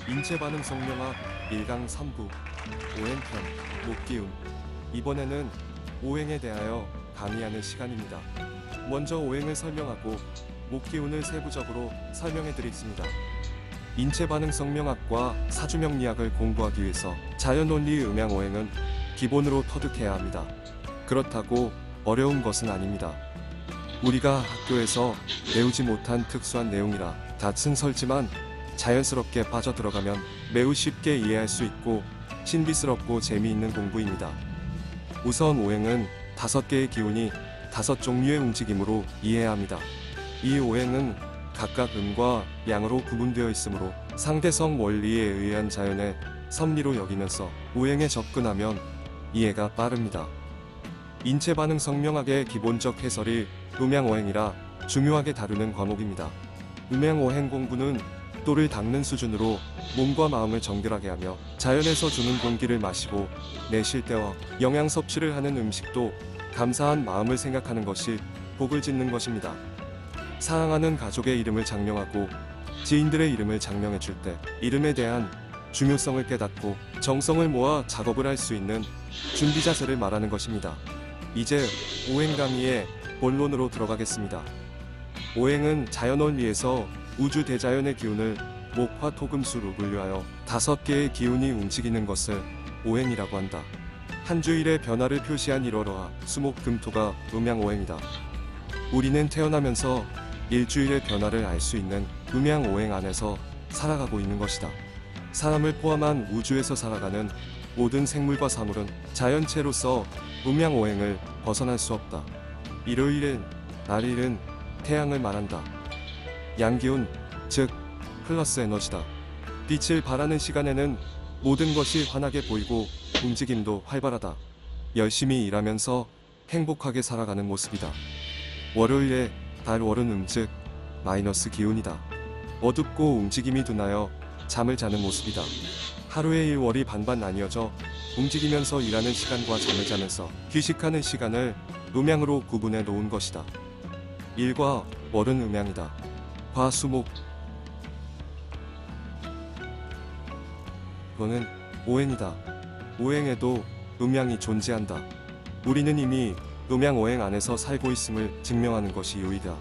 인체 반응 성명학 1강 3부 오행편 목기운. 이번에는 오행에 대하여 강의하는 시간입니다. 먼저 오행을 설명하고 목기운을 세부적으로 설명해 드리겠습니다. 인체 반응 성명학과 사주명리학을 공부하기 위해서 자연원리의 음양오행은 기본으로 터득해야 합니다. 그렇다고 어려운 것은 아닙니다. 우리가 학교에서 배우지 못한 특수한 내용이라 낯은 설지만 자연스럽게 빠져들어가면 매우 쉽게 이해할 수 있고 신비스럽고 재미있는 공부입니다. 우선 오행은 5개의 기운이 5종류의 움직임으로 이해해야 합니다. 이 오행은 각각 음과 양으로 구분되어 있으므로 상대성 원리에 의한 자연의 섭리로 여기면서 오행에 접근하면 이해가 빠릅니다. 인체 반응 성명학의 기본적 해설이 음양오행이라 중요하게 다루는 과목입니다. 음양오행 공부는 또를 닦는 수준으로 몸과 마음을 정결하게 하며 자연에서 주는 공기를 마시고 내쉴 때와 영양 섭취를 하는 음식도 감사한 마음을 생각하는 것이 복을 짓는 것입니다. 사랑하는 가족의 이름을 장명하고 지인들의 이름을 장명해 줄 때 이름에 대한 중요성을 깨닫고 정성을 모아 작업을 할 수 있는 준비 자세를 말하는 것입니다. 이제 오행 강의의 본론으로 들어가겠습니다. 오행은 자연원리에서 우주 대자연의 기운을 목화 토금수로 분류하여 5개의 기운이 움직이는 것을 오행이라고 한다. 한 주일의 변화를 표시한 일월화 수목금토가 음양오행이다. 우리는 태어나면서 일주일의 변화를 알 수 있는 음양오행 안에서 살아가고 있는 것이다. 사람을 포함한 우주에서 살아가는 모든 생물과 사물은 자연체로서 음양오행을 벗어날 수 없다. 일요일은 날일은 태양을 말한다. 양기운, 즉 플러스 에너지다. 빛을 발하는 시간에는 모든 것이 환하게 보이고 움직임도 활발하다. 열심히 일하면서 행복하게 살아가는 모습이다. 월요일에 달월은 즉 마이너스 기운이다. 어둡고 움직임이 둔하여 잠을 자는 모습이다. 하루의 일월이 반반 나뉘어져 움직이면서 일하는 시간과 잠을 자면서 휴식하는 시간을 음양으로 구분해 놓은 것이다. 일과 월은 음양이다. 화수목 그거는 오행이다. 오행에도 음양이 존재한다. 우리는 이미 음양오행 안에서 살고 있음을 증명하는 것이 요이다.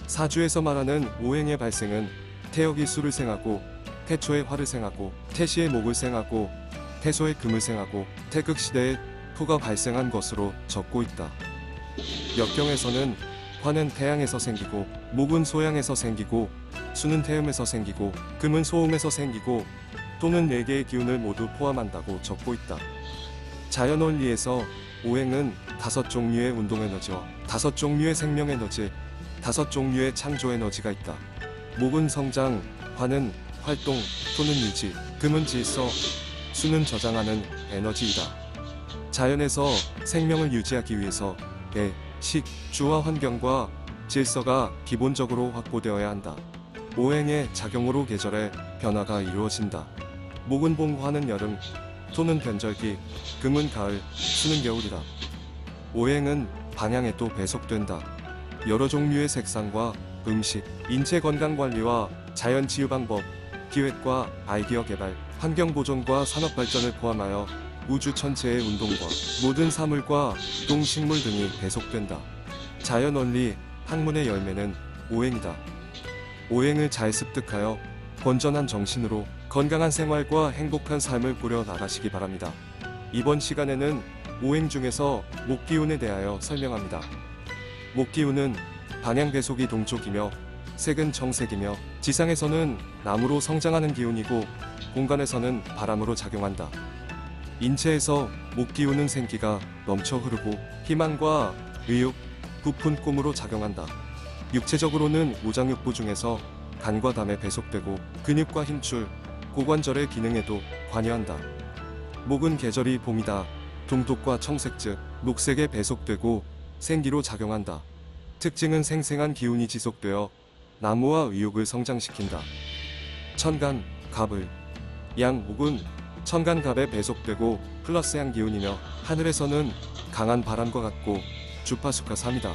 사주에서 말하는 오행의 발생은 태역이 수를 생하고 태초에 화를 생하고 태시에 목을 생하고 태소에 금을 생하고 태극시대에 토가 발생한 것으로 적고 있다. 역경에서는 화는 태양에서 생기고 목은 소양에서 생기고 수는 태음에서 생기고 금은 소음에서 생기고 또는 4개의 기운을 모두 포함한다고 적고 있다. 자연원리에서 오행은 5종류의 운동에너지와 5종류의 생명에너지, 5종류의 창조에너지가 있다. 목은 성장, 화는 활동, 토는 유지, 금은 질서, 수는 저장하는 에너지이다. 자연에서 생명을 유지하기 위해서 배, 식, 주화 환경과 질서가 기본적으로 확보되어야 한다. 오행의 작용으로 계절의 변화가 이루어진다. 목은 봄, 화는 여름, 토는 변절기, 금은 가을, 수는 겨울이다. 오행은 방향에 또 배속된다. 여러 종류의 색상과 음식, 인체 건강관리와 자연 치유 방법, 기획과 아이디어 개발, 환경 보존과 산업 발전을 포함하여 우주 전체의 운동과 모든 사물과 동식물 등이 배속된다. 자연원리 학문의 열매는 오행이다. 오행을 잘 습득하여 건전한 정신으로 건강한 생활과 행복한 삶을 꾸려 나가시기 바랍니다. 이번 시간에는 오행 중에서 목기운에 대하여 설명합니다. 목기운은 방향 배속이 동쪽이며 색은 청색이며 지상에서는 나무로 성장하는 기운이고 공간에서는 바람으로 작용한다. 인체에서 목기운은 생기가 넘쳐 흐르고 희망과 의욕, 부푼 꿈으로 작용한다. 육체적으로는 오장육부 중에서 간과 담에 배속되고 근육과 힘줄, 고관절의 기능에도 관여한다. 목은 계절이 봄이다. 동독과 청색 즉 녹색에 배속되고 생기로 작용한다. 특징은 생생한 기운이 지속되어 나무와 의욕을 성장시킨다. 천간, 갑을 양 목은 천간갑에 배속되고 플러스 양 기운이며 하늘에서는 강한 바람과 같고 주파수가 3이다.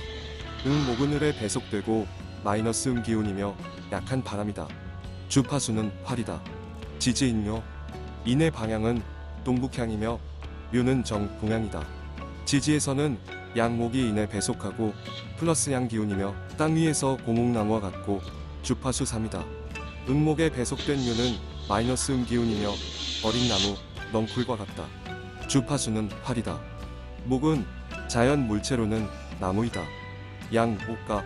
목은 을에 배속되고 마이너스 기운이며 약한 바람이다. 주파수는 8이다. 지지인묘. 인의 방향은 동북향이며 묘는 정동향이다. 지지에서는 양목이 인에 배속하고 플러스 양기운이며 땅 위에서 고목나무와 같고 주파수 3이다. 음목에 배속된 묘는 마이너스 음기운이며 어린 나무, 넝쿨과 같다. 주파수는 8이다. 목은 자연 물체로는 나무이다. 양목과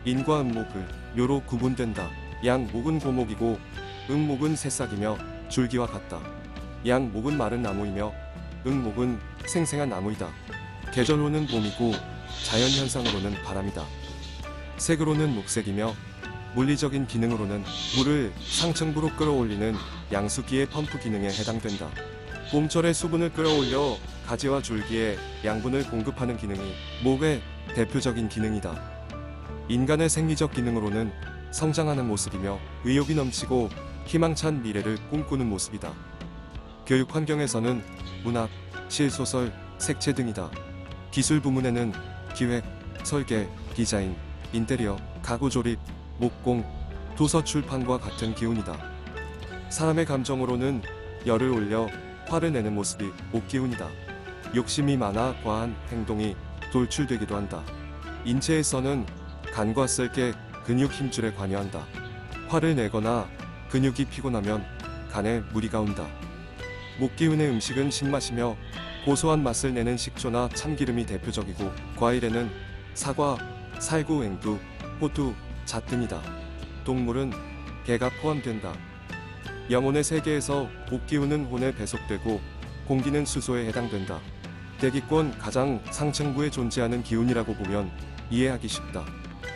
인과 음목을 묘로 구분된다. 양목은 고목이고 음목은 새싹이며 줄기와 같다. 양목은 마른 나무이며 음목은 생생한 나무이다. 계절로는 봄이고 자연현상으로는 바람이다. 색으로는 녹색이며 물리적인 기능으로는 물을 상층부로 끌어올리는 양수기의 펌프 기능에 해당된다. 봄철에 수분을 끌어올려 가지와 줄기에 양분을 공급하는 기능이 목의 대표적인 기능이다. 인간의 생리적 기능으로는 성장하는 모습이며 의욕이 넘치고 희망찬 미래를 꿈꾸는 모습이다. 교육 환경에서는 문학, 시, 소설, 색채 등이다. 기술 부문에는 기획, 설계, 디자인, 인테리어, 가구 조립, 목공, 도서 출판과 같은 기운이다. 사람의 감정으로는 열을 올려 화를 내는 모습이 목기운이다. 욕심이 많아 과한 행동이 돌출되기도 한다. 인체에서는 간과 쓸개, 근육 힘줄에 관여한다. 화를 내거나 근육이 피곤하면 간에 무리가 온다. 목기운의 음식은 신맛이며 고소한 맛을 내는 식초나 참기름이 대표적이고 과일에는 사과, 살구, 앵두, 호두, 잣 등이다. 동물은 개가 포함된다. 영혼의 세계에서 목기운은 혼에 배속되고 공기는 수소에 해당된다. 대기권 가장 상층부에 존재하는 기운이라고 보면 이해하기 쉽다.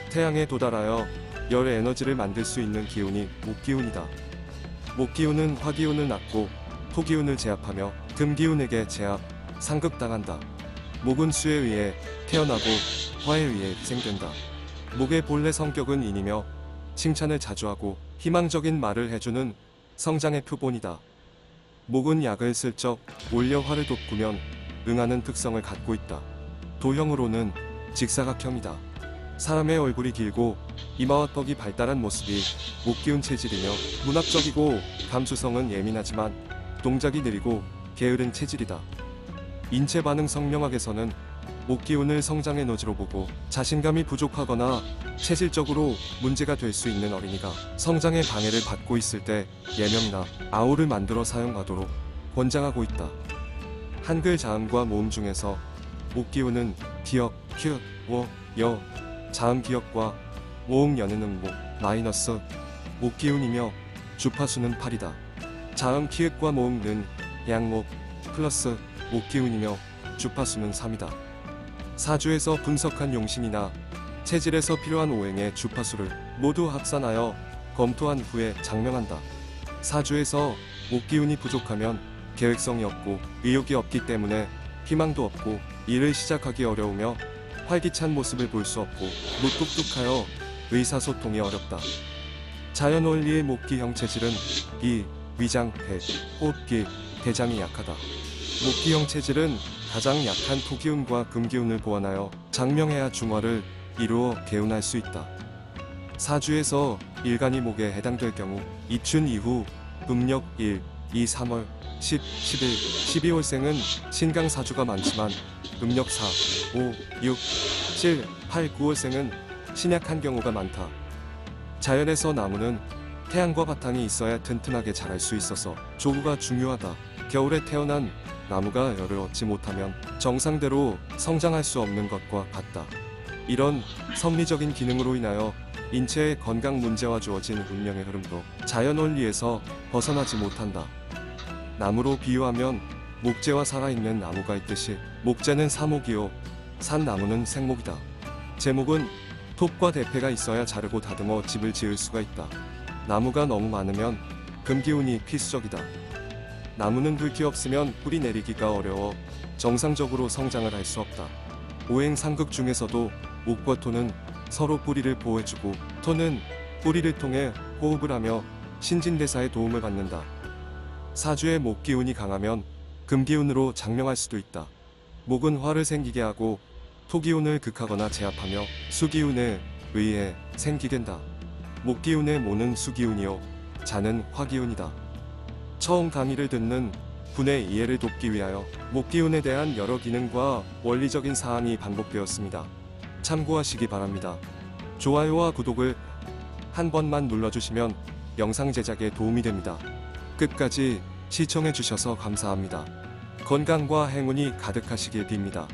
태양에 도달하여 열의 에너지를 만들 수 있는 기운이 목기운이다. 목기운은 화기운을 낳고 토기운을 제압하며 금기운에게 제압, 상극당한다. 목은 수에 의해 태어나고 화에 의해 희생된다. 목의 본래 성격은 인이며 칭찬을 자주 하고 희망적인 말을 해주는 성장의 표본이다. 목은 약을 슬쩍 올려 화를 돋구면 응하는 특성을 갖고 있다. 도형으로는 직사각형이다. 사람의 얼굴이 길고 이마와 턱이 발달한 모습이 목기운 체질이며 문학적이고 감수성은 예민하지만 동작이 느리고 게으른 체질이다. 인체 반응 성명학에서는 목기운을 성장 에너지로 보고 자신감이 부족하거나 체질적으로 문제가 될 수 있는 어린이가 성장에 방해를 받고 있을 때 예명이나 아우를 만들어 사용하도록 권장하고 있다. 한글 자음과 모음 중에서 목기운은 기역, 큐, 워, 여, 자음 기역과 모음 여는 음목, 마이너스 목기운이며 주파수는 8이다. 자음 키읔과 모음는 양목, 플러스 목기운이며 주파수는 3이다. 사주에서 분석한 용신이나 체질에서 필요한 오행의 주파수를 모두 합산하여 검토한 후에 장명한다. 사주에서 목기운이 부족하면 계획성이 없고 의욕이 없기 때문에 희망도 없고 일을 시작하기 어려우며 활기찬 모습을 볼 수 없고 무뚝뚝하여 의사소통이 어렵다. 자연원리의 목기형 체질은 이, 위장, 배, 호흡기, 대장이 약하다. 목기형 체질은 가장 약한 토기운과 금기운을 보완하여 장명해야 중화를 이루어 개운할 수 있다. 사주에서 일간이 목에 해당될 경우 입춘 이후 음력 1, 2, 3월, 10, 11, 12월생은 신강사주가 많지만 음력 4, 5, 6, 7, 8, 9월생은 신약한 경우가 많다. 자연에서 나무는 태양과 바탕이 있어야 튼튼하게 자랄 수 있어서 조구가 중요하다. 겨울에 태어난 나무가 열을 얻지 못하면 정상대로 성장할 수 없는 것과 같다. 이런 성리적인 기능으로 인하여 인체의 건강 문제와 주어진 운명의 흐름도 자연원리에서 벗어나지 못한다. 나무로 비유하면 목재와 살아있는 나무가 있듯이 목재는 사목이요 산나무는 생목이다. 제목은 톱과 대패가 있어야 자르고 다듬어 집을 지을 수가 있다. 나무가 너무 많으면 금기운이 필수적이다. 나무는 불기 없으면 뿌리 내리기가 어려워 정상적으로 성장을 할 수 없다. 오행 상극 중에서도 목과 토는 서로 뿌리를 보호해주고 토는 뿌리를 통해 호흡을 하며 신진대사에 도움을 받는다. 사주의 목기운이 강하면 금기운으로 장명할 수도 있다. 목은 화를 생기게 하고 토기운을 극하거나 제압하며 수기운에 의해 생기게 된다. 목기운의 모는 수기운이요 자는 화기운이다. 처음 강의를 듣는 분의 이해를 돕기 위하여 목기운에 대한 여러 기능과 원리적인 사항이 반복되었습니다. 참고하시기 바랍니다. 좋아요와 구독을 한 번만 눌러주시면 영상 제작에 도움이 됩니다. 끝까지 시청해주셔서 감사합니다. 건강과 행운이 가득하시길 빕니다.